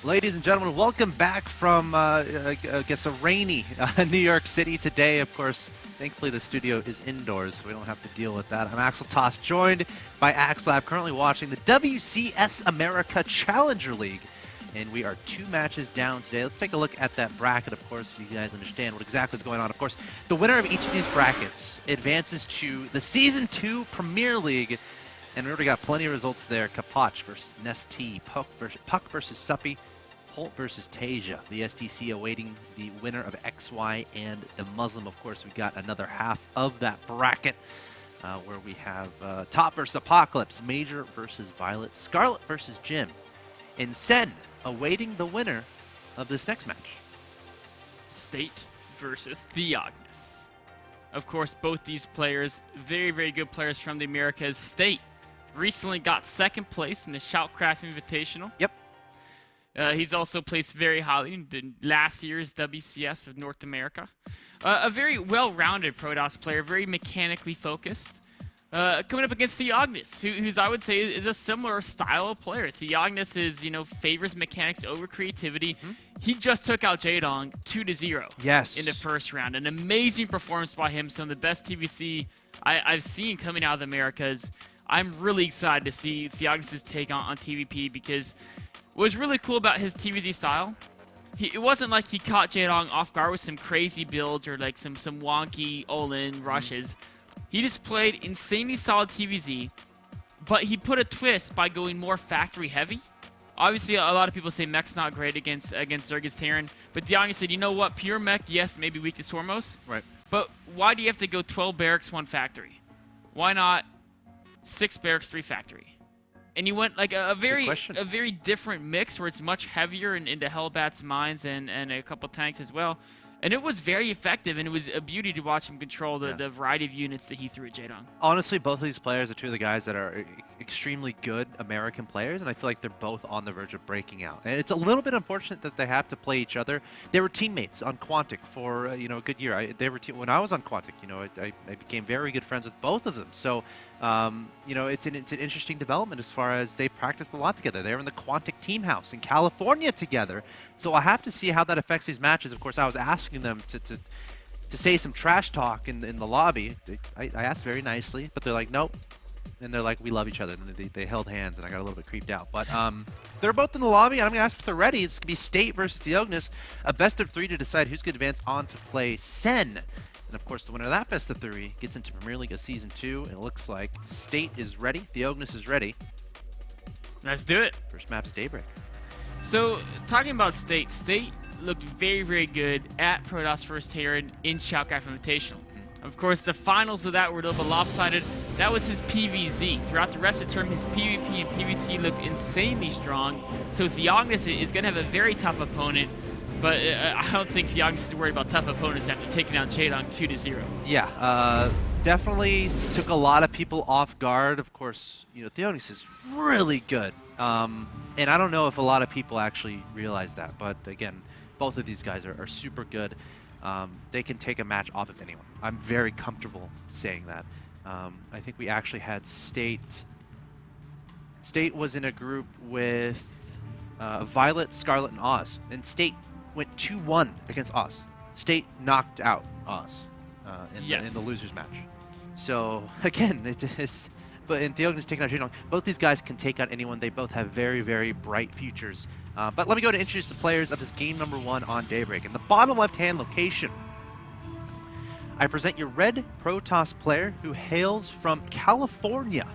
Ladies and gentlemen, welcome back from, I guess, a rainy New York City today. Of course, thankfully the studio is indoors, so we don't have to deal with that. I'm axeltoss, joined by axslav, currently watching the WCS America Challenger League. And we are 2 matches down today. Let's take a look at that bracket, of course, so you guys understand what exactly is going on. Of course, the winner of each of these brackets advances to the Season 2 Premier League. And we already got plenty of results there. Kapoch versus Nestea, Puck versus Suppy, Holt versus Tasia. The STC awaiting the winner of XY and the Muslim. Of course, we got another half of that bracket where we have Top versus Apocalypse, Major versus Violet, Scarlet versus Jim, and Sen awaiting the winner of this next match. State versus TheOgnis. Of course, both these players, very, very good players from the Americas. State recently got 2nd place in the STARCRAFT Invitational. Yep. He's also placed very highly in last year's WCS of North America. A very well-rounded Protoss player, very mechanically focused. Coming up against TheOgnis, who's I would say is a similar style of player. TheOgnis is, favors mechanics over creativity. He just took out Jaedong 2-0. Yes. In the first round. An amazing performance by him. Some of the best TVC I've seen coming out of the Americas. I'm really excited to see TheOgnis' take on TVP because what's really cool about his TVZ style, it wasn't like he caught Jaedong off guard with some crazy builds or like some wonky all-in rushes. He just played insanely solid TVZ, but he put a twist by going more factory heavy. Obviously, a lot of people say mech's not great against Zerg's Terran, but TheOgnis said, you know what, pure mech, yes, maybe weak to Sormos, Right. but why do you have to go 12 barracks, 1 factory? Why not 6 barracks, 3 factory? And you went like a very different mix where it's much heavier into Hellbat's mines and a couple tanks as well. And it was very effective, and it was a beauty to watch him control the variety of units that he threw at Jaedong. Honestly, both of these players are 2 of the guys that are extremely good American players, and I feel like they're both on the verge of breaking out. And it's a little bit unfortunate that they have to play each other. They were teammates on Quantic for a good year. They were when I was on Quantic, I became very good friends with both of them. So, it's an interesting development as far as they practiced a lot together. They were in the Quantic team house in California together. So I have to see how that affects these matches. Of course, I was asking them to say some trash talk in the lobby. I asked very nicely, but they're like, nope. And they're like, we love each other. And they held hands, and I got a little bit creeped out. But they're both in the lobby, and I'm going to ask if they're ready. It's going to be State versus TheOgnis, a best of 3 to decide who's going to advance on to play Sen. And of course, the winner of that best of 3 gets into Premier League of Season 2. And it looks like State is ready. TheOgnis is ready. Let's do it. First map's Daybreak. So, talking about State looked very, very good at Protoss First Terran in STARCRAFT Invitational. Of course, the finals of that were a little bit lopsided. That was his PVZ. Throughout the rest of the tournament, his PvP and PvT looked insanely strong. So TheOgnis is going to have a very tough opponent, but I don't think TheOgnis is worried about tough opponents after taking out Jaedong 2-0. Yeah, definitely took a lot of people off guard. Of course, TheOgnis is really good. And I don't know if a lot of people actually realize that, but again, both of these guys are super good. They can take a match off of anyone. I'm very comfortable saying that. I think we actually had State. State was in a group with Violet, Scarlet, and Oz. And State went 2-1 against Oz. State knocked out Oz in the losers match. So, again, it is... But in TheOgnis taking out Jaedong, both these guys can take out anyone. They both have very, very bright futures. But let me go to introduce the players of this game number 1 on Daybreak. In the bottom left-hand location, I present your red Protoss player who hails from California.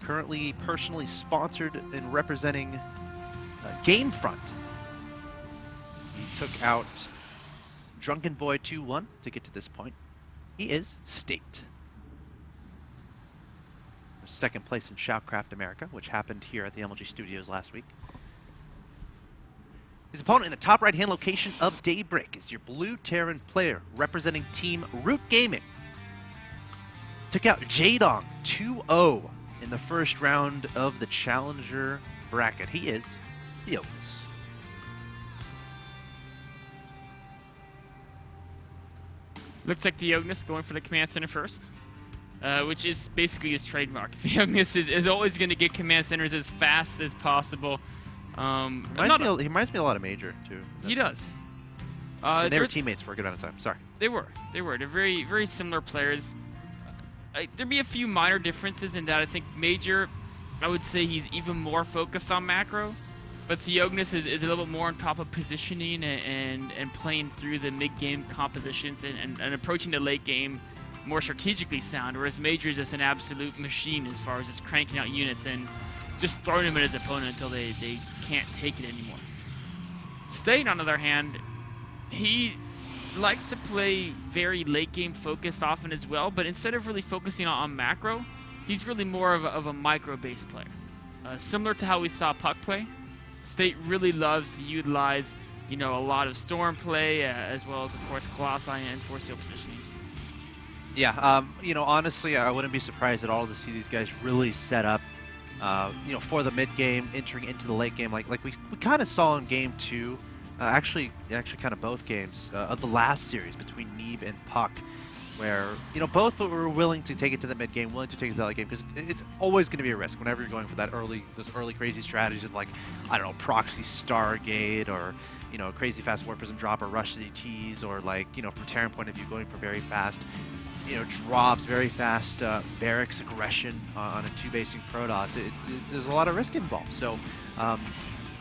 Currently personally sponsored and representing Gamefront. He took out Drunken Boy 2-1 to get to this point. He is State. 2nd place in STARCRAFT America, which happened here at the MLG Studios last week. His opponent in the top right-hand location of Daybreak is your blue Terran player representing Team Root Gaming. Took out Jaedong 2-0 in the first round of the Challenger bracket. He is TheOgnis. Looks like TheOgnis going for the command center first. which is basically his trademark. TheOgnis is always going to get command centers as fast as possible. He reminds me a lot of Major too. He does. And they were teammates for a good amount of time. Sorry. They were. They're very, very similar players. There'd be a few minor differences in that. I think Major, I would say he's even more focused on macro, but TheOgnis is a little bit more on top of positioning and playing through the mid-game compositions and approaching the late game more strategically sound, whereas Major is just an absolute machine as far as just cranking out units and just throwing them at his opponent until they can't take it anymore. State, on the other hand, he likes to play very late game focused often as well, but instead of really focusing on macro, he's really more of a micro based player. Similar to how we saw Puck play, State really loves to utilize, a lot of storm play, as well as, of course, Colossi and force field positioning. Yeah, honestly, I wouldn't be surprised at all to see these guys really set up, for the mid game, entering into the late game, like we kind of saw in game 2. Actually, kind of both games of the last series between Neve and Puck, where both were willing to take it to the mid game, willing to take it to the late game, because it's always going to be a risk whenever you're going for those early crazy strategies of, like, I don't know, proxy Stargate, or crazy fast warp prism drop, or rush ZTs, or, like, from Terran point of view, going for very fast drops, very fast barracks aggression on a 2-basing Protoss. There's a lot of risk involved. So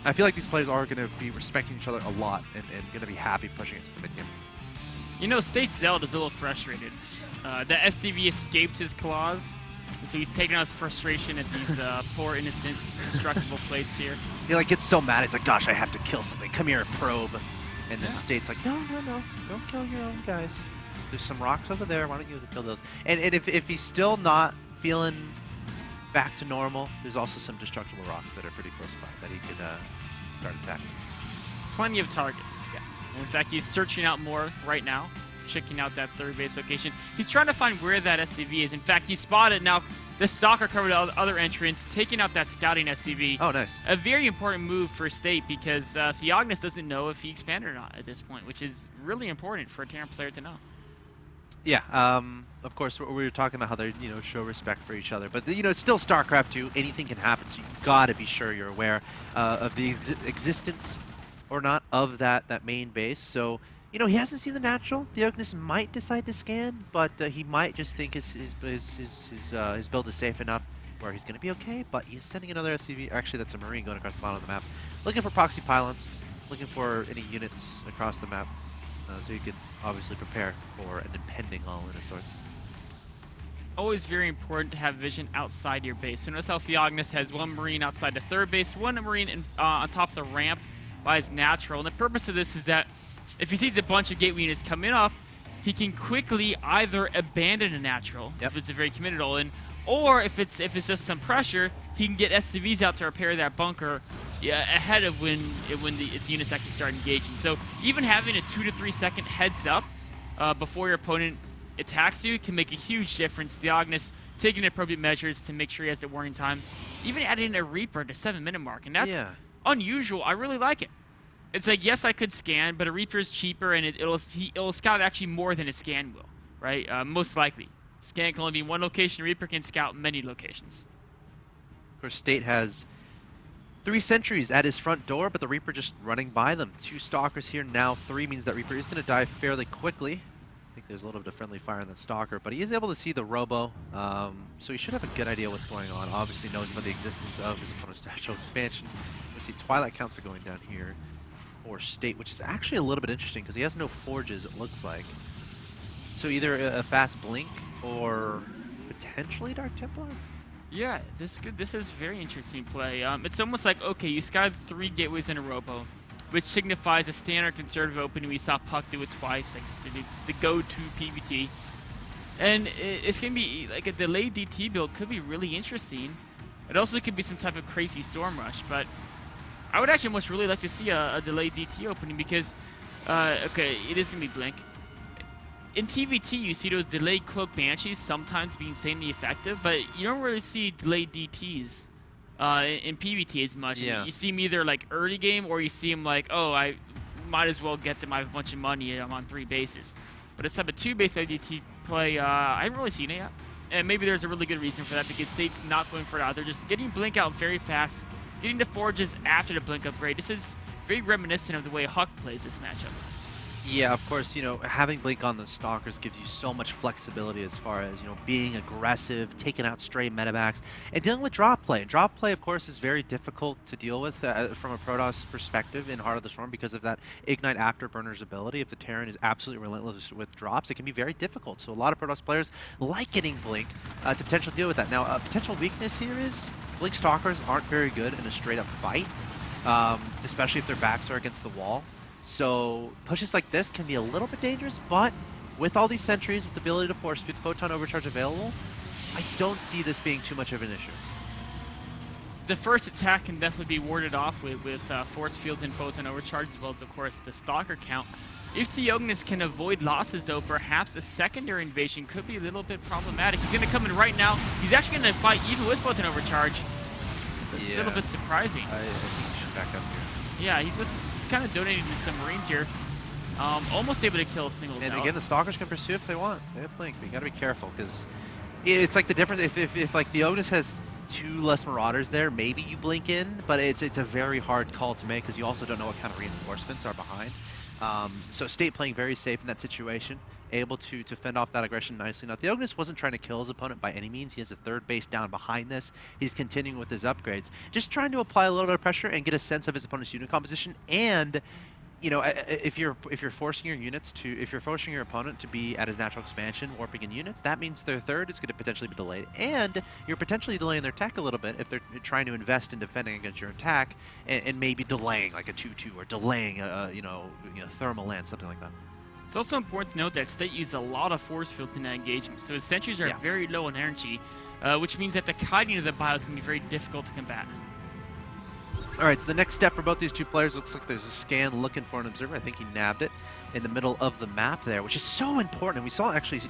I feel like these players are going to be respecting each other a lot and going to be happy pushing it to the mid game. State Zeld is a little frustrated. The SCV escaped his claws, so he's taking out his frustration at these poor, innocent, destructible plates here. He gets so mad. He's like, "Gosh, I have to kill something. Come here, probe." And then State's like, "No, don't kill your own guys. There's some rocks over there. Why don't you kill those?" And if he's still not feeling back to normal, there's also some destructible rocks that are pretty close by that he could start attacking. Plenty of targets. Yeah. In fact, he's searching out more right now, checking out that third base location. He's trying to find where that SCV is. In fact, he spotted now the Stalker covered other entrants, taking out that scouting SCV. Oh, nice. A very important move for State, because TheOgnis doesn't know if he expanded or not at this point, which is really important for a Terran player to know. Yeah, of course, we were talking about how they, show respect for each other. But, it's still StarCraft 2. Anything can happen, so you've got to be sure you're aware of the existence or not of that main base. So, he hasn't seen the natural. TheOgnis might decide to scan, but he might just think his build is safe enough where he's going to be okay. But he's sending another SCV. Actually, that's a Marine going across the bottom of the map. Looking for proxy pylons, looking for any units across the map. So you can obviously prepare for an impending all-in of sorts. Always very important to have vision outside your base. So notice how TheOgnis has one Marine outside the third base, one Marine on top of the ramp by his natural. And the purpose of this is that if he sees a bunch of gateway units coming up, he can quickly either abandon a natural, if it's a very committed all-in, or if it's just some pressure, he can get SCVs out to repair that bunker ahead of when the units actually start engaging. So even having a 2 to 3 second heads up before your opponent attacks you can make a huge difference. TheOgnis taking appropriate measures to make sure he has the warning time. Even adding a Reaper at the 7-minute mark, and that's unusual. I really like it. It's like, yes, I could scan, but a Reaper is cheaper, and it'll scout actually more than a scan will, right? Most likely. Scan can only be one location. Reaper can scout many locations. Of course, State has 3 sentries at his front door, but the Reaper just running by them. 2 Stalkers here now. 3 means that Reaper is going to die fairly quickly. I think there's a little bit of friendly fire on the Stalker, but he is able to see the Robo, so he should have a good idea what's going on. Obviously knows about the existence of his opponent's natural expansion. We see Twilight counts are going down here for State, which is actually a little bit interesting because he has no forges, it looks like. So either a fast blink or potentially Dark Templar? Yeah, this is very interesting play. It's almost like, okay, you scouted 3 gateways in a Robo, which signifies a standard conservative opening. We saw Puck do it twice. It's the go-to PvT. And it's going to be like a delayed DT build. Could be really interesting. It also could be some type of crazy Storm Rush. But I would actually almost really like to see a delayed DT opening because, okay, it is going to be Blink. In TVT, you see those delayed Cloak Banshees sometimes be insanely effective, but you don't really see delayed DTs in PvT as much. Yeah. You see them either like early game, or you see them like, oh, I might as well get them. I have a bunch of money. I'm on 3 bases. But it's type of 2-base DT play, I haven't really seen it yet. And maybe there's a really good reason for that because State's not going for it out. They're just getting Blink out very fast, getting the forages after the blink upgrade. This is very reminiscent of the way Huck plays this matchup. Yeah, of course, having Blink on the Stalkers gives you so much flexibility as far as, being aggressive, taking out stray medevacs, and dealing with drop play. And drop play, of course, is very difficult to deal with from a Protoss perspective in Heart of the Storm because of that Ignite Afterburner's ability. If the Terran is absolutely relentless with drops, it can be very difficult. So a lot of Protoss players like getting Blink to potentially deal with that. Now, a potential weakness here is Blink Stalkers aren't very good in a straight-up fight, especially if their backs are against the wall. So pushes like this can be a little bit dangerous, but with all these sentries, with the ability to force feed, photon overcharge available, I don't see this being too much of an issue. The first attack can definitely be warded off with force fields and photon overcharge, as well as, of course, the Stalker count. If TheOgnis can avoid losses, though, perhaps the secondary invasion could be a little bit problematic. He's going to come in right now. He's actually going to fight even with photon overcharge. It's a little bit surprising. I think he should back up here. Yeah, he's kind of donating to some Marines here. Almost able to kill a single And cell. again, the Stalkers can pursue if they want. They have Blink, but you gotta be careful because it's like the difference. If like TheOgnis has 2 less Marauders there, maybe you blink in, but it's a very hard call to make because you also don't know what kind of reinforcements are behind. So State playing very safe in that situation, able to fend off that aggression nicely. Now, TheOgnis wasn't trying to kill his opponent by any means. He has a 3rd base down behind this. He's continuing with his upgrades. Just trying to apply a little bit of pressure and get a sense of his opponent's unit composition. And, if you're forcing your units to, if you're forcing your opponent to be at his natural expansion, warping in units, that means their 3rd is going to potentially be delayed. And you're potentially delaying their tech a little bit if they're trying to invest in defending against your attack and maybe delaying like a 2-2 or delaying a, thermal lance, something like that. It's also important to note that State used a lot of force fields in that engagement, so his sentries are very low in energy, which means that the kiting of the bios can be very difficult to combat. All right, so the next step for both these two players looks like there's a scan looking for an observer. I think he nabbed it in the middle of the map there, which is so important. And we saw actually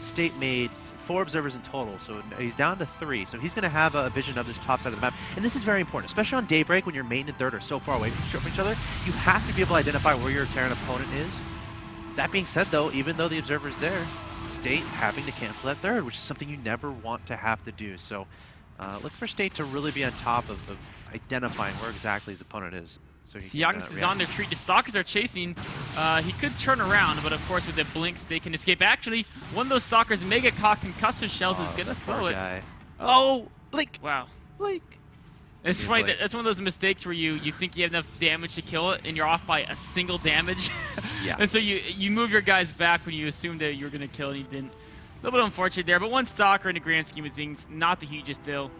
State made 4 observers in total, so he's down to 3. So he's going to have a vision of this top side of the map. And this is very important, especially on Daybreak when your mate and 3rd are so far away from each other. You have to be able to identify where your Terran opponent is. That being said, though, even though the observer's there, State having to cancel that 3rd, which is something you never want to have to do. So look for State to really be on top of identifying where exactly his opponent is. So TheOgnis is on their retreat. The Stalkers are chasing. He could turn around, but of course with the blinks they can escape. Actually, one of those Stalkers, Mega Cock Concussor Shells, is going to slow it. Oh, Blink! Wow. Blink! It's funny, that's one of those mistakes where you think you have enough damage to kill it, and you're off by a single damage. Yeah. And so you move your guys back when you assumed that you were going to kill, and you didn't. A little bit unfortunate there, but 1 Stalker in the grand scheme of things, not the hugest deal.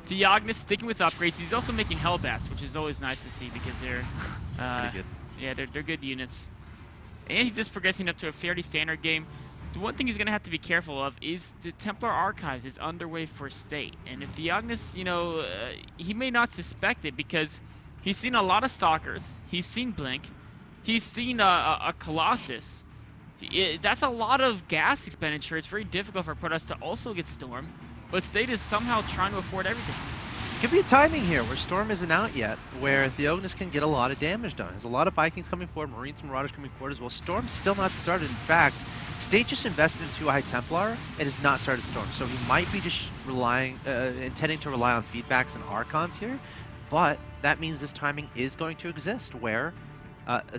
TheOgnis sticking with upgrades. He's also making Hellbats, which is always nice to see because they're pretty good. Yeah, they're good units. And he's just progressing up to a fairly standard game. The one thing he's going to have to be careful of is the Templar Archives is underway for State. And if TheOgnis, he may not suspect it because he's seen a lot of Stalkers. He's seen Blink. He's seen a Colossus. That's a lot of gas expenditure. It's very difficult for Protoss to also get Storm. But State is somehow trying to afford everything. Could be a timing here where Storm isn't out yet, where TheOgnis can get a lot of damage done. There's a lot of Vikings coming forward, Marines and Marauders coming forward as well. Storm's still not started. In fact, State just invested into a High Templar and has not started Storm. So he might be just intending to rely on feedbacks and Archons here, but that means this timing is going to exist where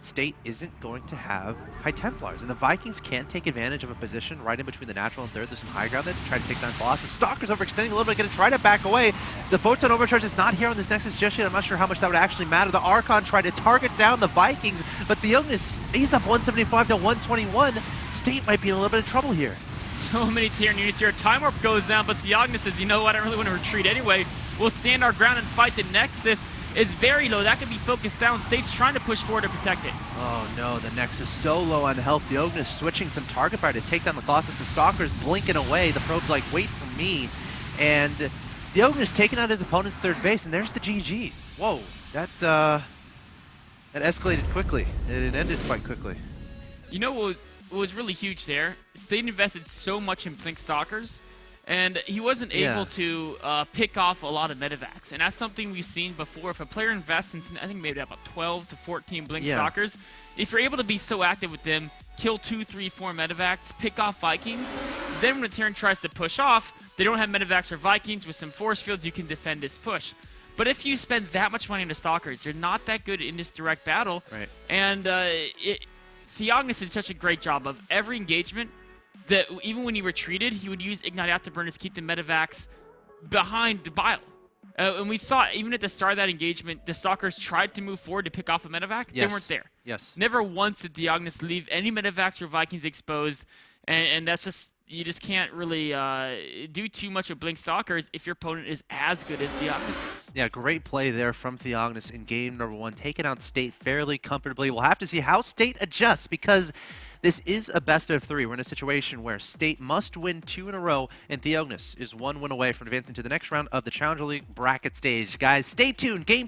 State isn't going to have High Templars. And the Vikings can't take advantage of a position right in between the natural and 3rd. There's some high ground there to try to take down Colossus. Stalker's overextending a little bit, going to try to back away. The Photon Overcharge is not here on this Nexus just yet. I'm not sure how much that would actually matter. The Archon tried to target down the Vikings, but TheOgnis, he's up 175 to 121. State might be in a little bit of trouble here. So many Terran units here. Time Warp goes down, but TheOgnis says, you know what, I don't really want to retreat anyway. We'll stand our ground and fight. The Nexus is very low. That could be focused down. State's trying to push forward to protect it. Oh no, the Nexus so low on health. TheOgnis switching some target fire to take down the Colossus. The Stalker's blinking away. The probe's like, wait for me. And TheOgnis taking out his opponent's 3rd base, and there's the GG. Whoa, that escalated quickly. It ended quite quickly. You know what was really huge there? State invested so much in Blink Stalkers, and he wasn't able to pick off a lot of medevacs. And that's something we've seen before. If a player invests in, I think maybe about 12 to 14 Blink Stalkers, if you're able to be so active with them, kill 2, 3, 4 medevacs, pick off Vikings, then when the Terran tries to push off, they don't have medevacs or Vikings. With some force fields, you can defend this push. But if you spend that much money into Stalkers, you're not that good in this direct battle. Right. And TheOgnis did such a great job of every engagement that even when he retreated, he would use Ignite Afterburners to keep the Medivacs behind Bile. And we saw, even at the start of that engagement, the Stalkers tried to move forward to pick off a Medivac. Yes. They weren't there. Yes. Never once did TheOgnis leave any Medivacs or Vikings exposed. And that's just, you just can't really do too much with Blink Stalkers if your opponent is as good as TheOgnis is. Yeah, great play there from TheOgnis in game number 1, taking out State fairly comfortably. We'll have to see how State adjusts, because this is a best of 3. We're in a situation where State must win 2 in a row, and TheOgnis is 1 win away from advancing to the next round of the Challenger League bracket stage. Guys, stay tuned. Game